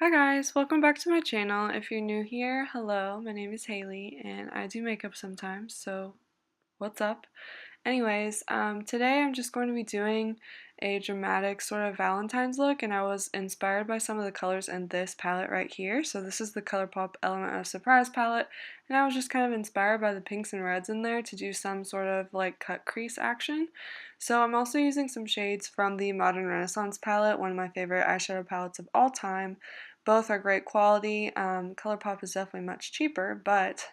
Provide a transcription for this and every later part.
Hi guys, welcome back to my channel. If you're new here, hello, my name is Haley and I do makeup sometimes, so what's up? Anyways, today I'm just going to be doing a dramatic sort of Valentine's look, and I was inspired by some of the colors in this palette right here. So this is the Colourpop Element of Surprise palette, and I was just kind of inspired by the pinks and reds in there to do some sort of like cut crease action. So I'm also using some shades from the Modern Renaissance palette, one of my favorite eyeshadow palettes of all time. Both are great quality. Colourpop is definitely much cheaper, but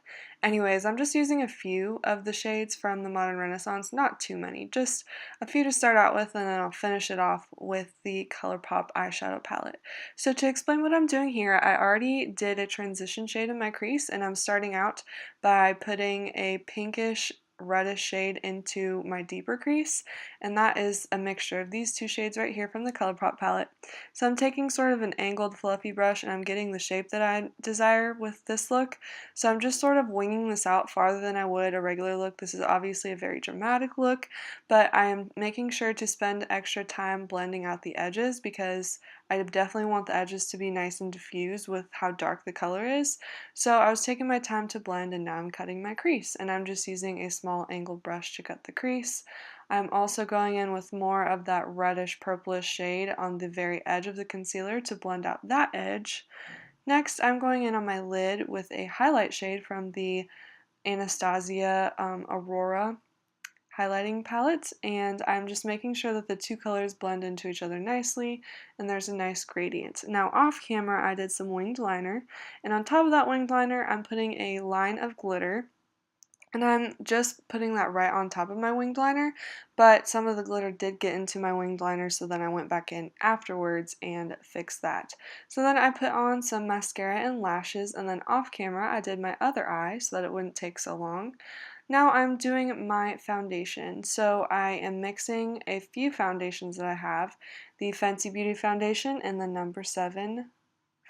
anyways, I'm just using a few of the shades from the Modern Renaissance, not too many, just a few to start out with, and then I'll finish it off with the Colourpop eyeshadow palette. So to explain what I'm doing here, I already did a transition shade in my crease, and I'm starting out by putting a pinkish reddish shade into my deeper crease, and that is a mixture of these two shades right here from the Colourpop palette. So I'm taking sort of an angled fluffy brush and I'm getting the shape that I desire with this look. So I'm just sort of winging this out farther than I would a regular look. This is obviously a very dramatic look, but I am making sure to spend extra time blending out the edges because I definitely want the edges to be nice and diffused with how dark the color is. So I was taking my time to blend, and now I'm cutting my crease, and I'm just using a small angled brush to cut the crease. I'm also going in with more of that reddish purplish shade on the very edge of the concealer to blend out that edge. Next, I'm going in on my lid with a highlight shade from the Anastasia Aurora highlighting palette, and I'm just making sure that the two colors blend into each other nicely and there's a nice gradient. Now off camera I did some winged liner, and on top of that winged liner I'm putting a line of glitter, and I'm just putting that right on top of my winged liner, but some of the glitter did get into my winged liner, so then I went back in afterwards and fixed that. So then I put on some mascara and lashes, and then off camera I did my other eye so that it wouldn't take so long. Now I'm doing my foundation. So I am mixing a few foundations that I have, the Fenty Beauty Foundation and the number 7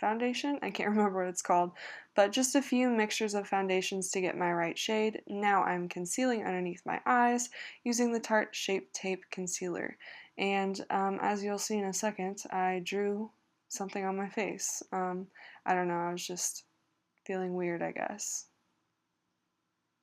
foundation. I can't remember what it's called, but just a few mixtures of foundations to get my right shade. Now I'm concealing underneath my eyes using the Tarte Shape Tape Concealer. And as you'll see in a second, I drew something on my face. I don't know, I was just feeling weird, I guess.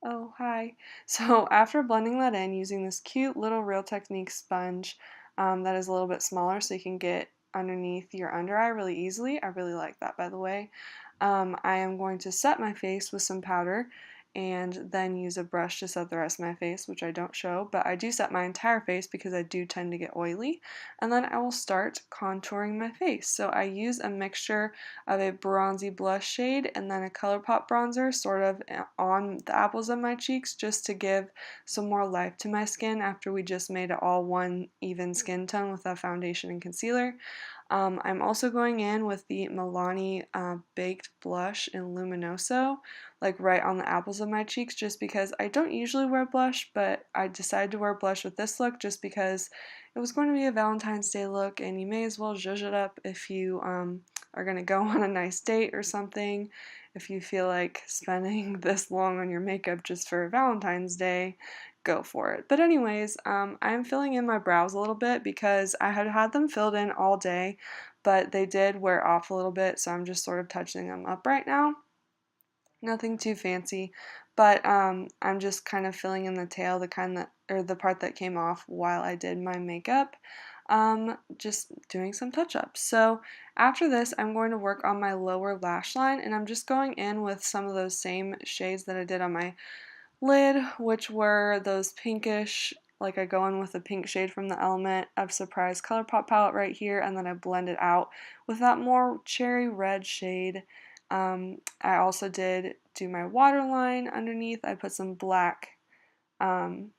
Oh, hi. So after blending that in using this cute little Real Technique sponge that is a little bit smaller so you can get underneath your under eye really easily. I really like that, by the way. I am going to set my face with some powder and then use a brush to set the rest of my face, which I don't show, but I do set my entire face because I do tend to get oily. And then I will start contouring my face. So I use a mixture of a bronzy blush shade and then a Colourpop bronzer sort of on the apples of my cheeks just to give some more life to my skin after we just made it all one even skin tone with that foundation and concealer. I'm also going in with the Milani Baked Blush in Luminoso, like right on the apples of my cheeks, just because I don't usually wear blush, but I decided to wear blush with this look just because it was going to be a Valentine's Day look, and you may as well zhuzh it up if you are going to go on a nice date or something. If you feel like spending this long on your makeup just for Valentine's Day, go for it. But anyways, I'm filling in my brows a little bit because I had had them filled in all day, but they did wear off a little bit, so I'm just sort of touching them up right now. Nothing too fancy, but I'm just kind of filling in the tail, the kind that, or the part that came off while I did my makeup. Just doing some touch-ups. So after this, I'm going to work on my lower lash line, and I'm just going in with some of those same shades that I did on my lid, which were those pinkish, like I go in with a pink shade from the Element of Surprise Colourpop palette right here, and then I blend it out with that more cherry red shade. I also did do my waterline underneath. I put some black um,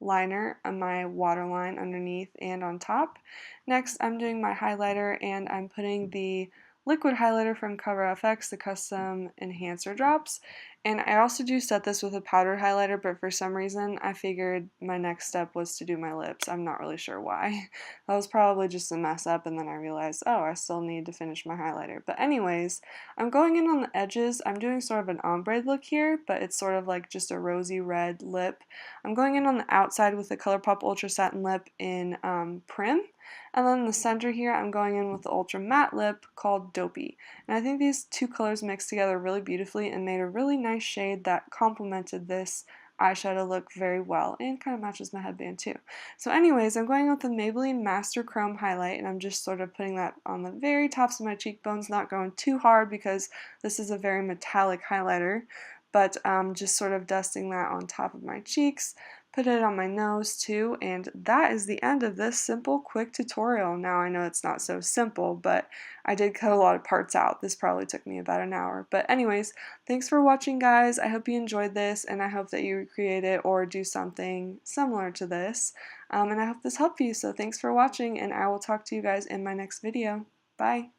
liner on my waterline underneath and on top. Next, I'm doing my highlighter, and I'm putting the liquid highlighter from CoverFX, the Custom Enhancer Drops. And I also do set this with a powdered highlighter, but for some reason I figured my next step was to do my lips. I'm not really sure why. That was probably just a mess up, and then I realized, oh, I still need to finish my highlighter. But anyways, I'm going in on the edges. I'm doing sort of an ombre look here, but it's sort of like just a rosy red lip. I'm going in on the outside with the Colourpop Ultra Satin Lip in Prim. And then in the center here, I'm going in with the ultra matte lip called Dopey. And I think these two colors mixed together really beautifully and made a really nice shade that complemented this eyeshadow look very well and kind of matches my headband too. So anyways, I'm going with the Maybelline Master Chrome highlight, and I'm just sort of putting that on the very tops of my cheekbones, not going too hard because this is a very metallic highlighter, but just sort of dusting that on top of my cheeks. Put it on my nose too, and that is the end of this simple, quick tutorial. Now I know it's not so simple, but I did cut a lot of parts out. This probably took me about an hour. But anyways, thanks for watching, guys. I hope you enjoyed this, and I hope that you recreate it or do something similar to this. And I hope this helped you, so thanks for watching, and I will talk to you guys in my next video. Bye!